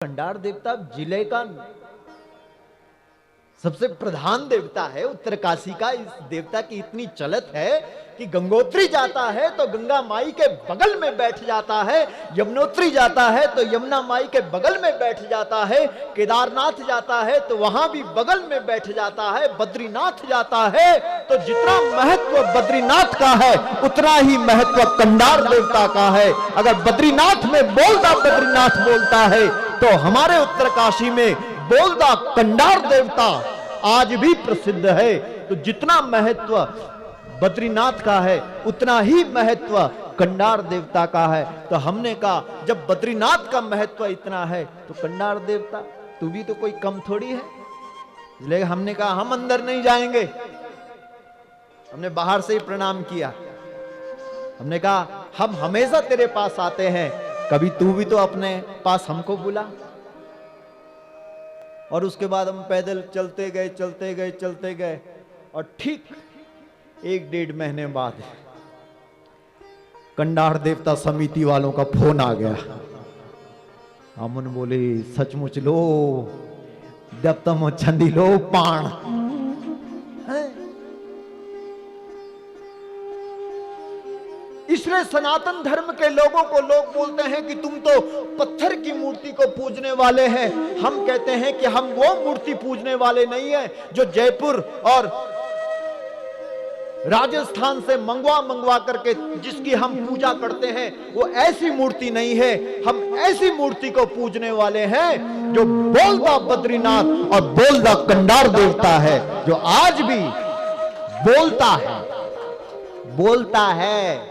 कंडार देवता जिले का सबसे प्रधान देवता है। उत्तरकाशी का इस देवता की इतनी चलत है कि गंगोत्री जाता है तो गंगा माई के बगल में बैठ जाता है, यमुनोत्री जाता है तो यमुना माई के बगल में बैठ जाता है, केदारनाथ जाता है तो वहां भी बगल में बैठ जाता है, बद्रीनाथ जाता है तो जितना महत्व बद्रीनाथ का है उतना ही महत्व कंडार देवता का है। अगर बद्रीनाथ में बोलता बद्रीनाथ बोलता है तो हमारे उत्तरकाशी में बोलदा कंडार देवता आज भी प्रसिद्ध है। तो जितना महत्व बद्रीनाथ का है उतना ही महत्व कंडार देवता का है। तो हमने कहा जब बद्रीनाथ का महत्व इतना है तो कंडार देवता तू भी तो कोई कम थोड़ी है, इसलिए हमने कहा हम अंदर नहीं जाएंगे। हमने बाहर से ही प्रणाम किया। हमने कहा हम हमेशा तेरे पास आते हैं, कभी तू भी तो अपने पास हमको बुला। और उसके बाद हम पैदल चलते गए और ठीक 1-1.5 महीने बाद कंडार देवता समिति वालों का फोन आ गया। हम बोले सचमुच लो देवता छंदी लो पाण। इसलिए सनातन धर्म के लोगों को लोग बोलते हैं कि तुम तो पत्थर की मूर्ति को पूजने वाले हैं। हम कहते हैं कि हम वो मूर्ति पूजने वाले नहीं है जो जयपुर और राजस्थान से मंगवा करके जिसकी हम पूजा करते हैं, वो ऐसी मूर्ति नहीं है। हम ऐसी मूर्ति को पूजने वाले हैं जो बोलदा बद्रीनाथ और बोलदा कंडार देवता है, जो आज भी बोलता है।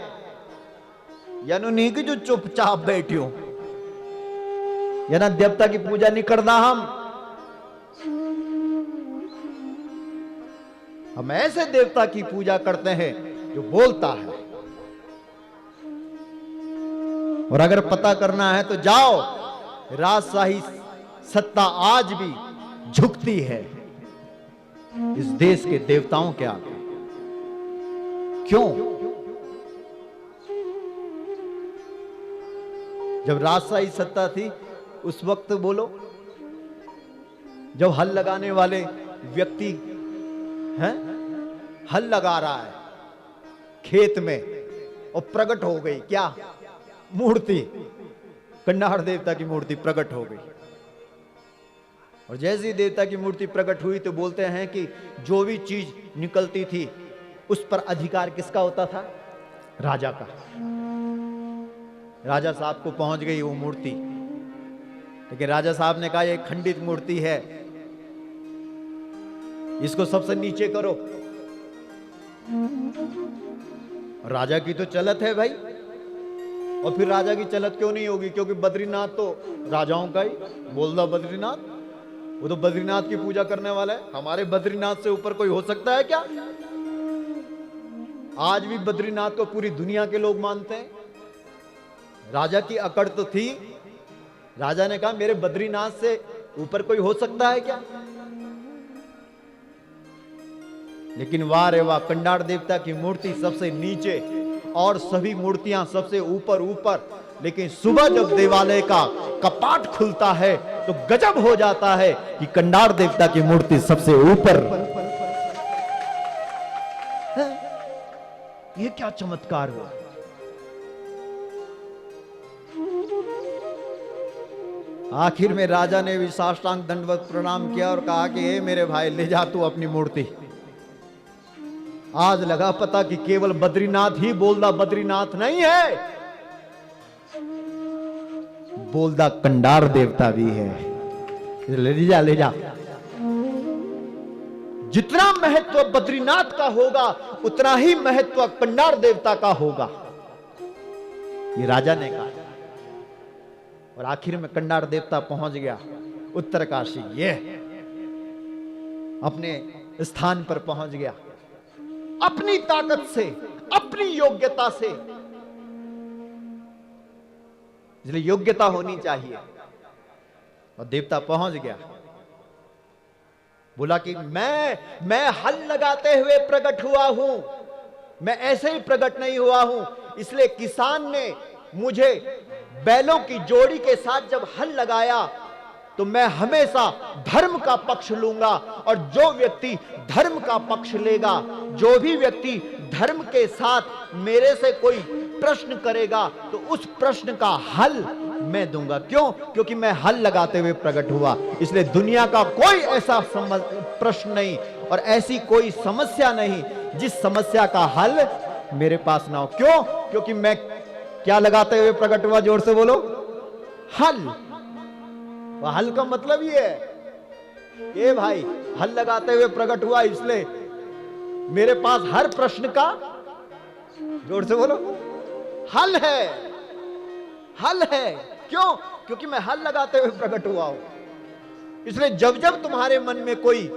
यानी नहीं कि जो चुपचाप बैठियो या ना देवता की पूजा नहीं करना। हम ऐसे देवता की पूजा करते हैं जो बोलता है। और अगर पता करना है तो जाओ, राजशाही सत्ता आज भी झुकती है इस देश के देवताओं के आगे। क्यों? जब राजशाही सत्ता थी उस वक्त बोलो, जब हल लगाने वाले व्यक्ति हैं, हल लगा रहा है खेत में और प्रकट हो गई क्या मूर्ति, कंडार देवता की मूर्ति प्रकट हो गई। और जैसी देवता की मूर्ति प्रकट हुई तो बोलते हैं कि जो भी चीज निकलती थी उस पर अधिकार किसका होता था? राजा का। राजा साहब को पहुंच गई वो मूर्ति, लेकिन राजा साहब ने कहा ये खंडित मूर्ति है, इसको सबसे नीचे करो। राजा की तो चलत है भाई, और फिर राजा की चलत क्यों नहीं होगी? क्योंकि बद्रीनाथ तो राजाओं का ही, बोलदा बद्रीनाथ, वो तो बद्रीनाथ की पूजा करने वाला है। हमारे बद्रीनाथ से ऊपर कोई हो सकता है क्या? आज भी बद्रीनाथ को पूरी दुनिया के लोग मानते हैं। राजा की अकड़ तो थी, राजा ने कहा मेरे बद्रीनाथ से ऊपर कोई हो सकता है क्या? लेकिन वाह रे वाह, कंडार देवता की मूर्ति सबसे नीचे और सभी मूर्तियां सबसे ऊपर। लेकिन सुबह जब देवालय का कपाट खुलता है तो गजब हो जाता है कि कंडार देवता की मूर्ति सबसे ऊपर। ये क्या चमत्कार हुआ! आखिर में राजा ने भी साष्टांग दंडवत प्रणाम किया और कहा कि हे मेरे भाई, ले जा तू अपनी मूर्ति। आज लगा पता कि केवल बद्रीनाथ ही बोलदा बद्रीनाथ नहीं है, बोलदा कंडार देवता भी है। ले जा। जितना महत्व बद्रीनाथ का होगा उतना ही महत्व कंडार देवता का होगा, ये राजा ने कहा। और आखिर में कंडार देवता पहुंच गया उत्तरकाशी, ये अपने स्थान पर पहुंच गया अपनी ताकत से, अपनी योग्यता से। इसलिए योग्यता होनी चाहिए। और देवता पहुंच गया, बोला कि मैं हल लगाते हुए प्रकट हुआ हूं, मैं ऐसे ही प्रकट नहीं हुआ हूं। इसलिए किसान ने मुझे बैलों की जोड़ी के साथ जब हल लगाया तो मैं हमेशा धर्म का पक्ष लूंगा, और जो व्यक्ति धर्म का पक्ष लेगा, जो भी व्यक्ति धर्म के साथ मेरे से कोई प्रश्न करेगा, तो उस प्रश्न का हल मैं दूंगा। क्यों? क्योंकि मैं हल लगाते हुए प्रकट हुआ। इसलिए दुनिया का कोई ऐसा प्रश्न नहीं और ऐसी कोई समस्या नहीं जिस समस्या का हल मेरे पास ना हो। क्यों? क्योंकि मैं क्या लगाते हुए प्रकट हुआ? जोर से बोलो, हल। हल का मतलब ये है, ये भाई हल लगाते हुए प्रकट हुआ, इसलिए मेरे पास हर प्रश्न का, जोर से बोलो, हल है। हल है। क्यों? क्योंकि मैं हल लगाते हुए प्रकट हुआ हूं। इसलिए जब जब तुम्हारे मन में कोई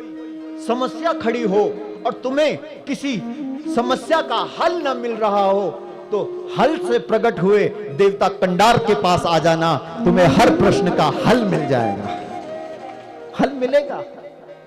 समस्या खड़ी हो और तुम्हें किसी समस्या का हल न मिल रहा हो, तो हल से प्रकट हुए देवता कंडार के पास आ जाना, तुम्हें हर प्रश्न का हल मिल जाएगा। हल मिलेगा।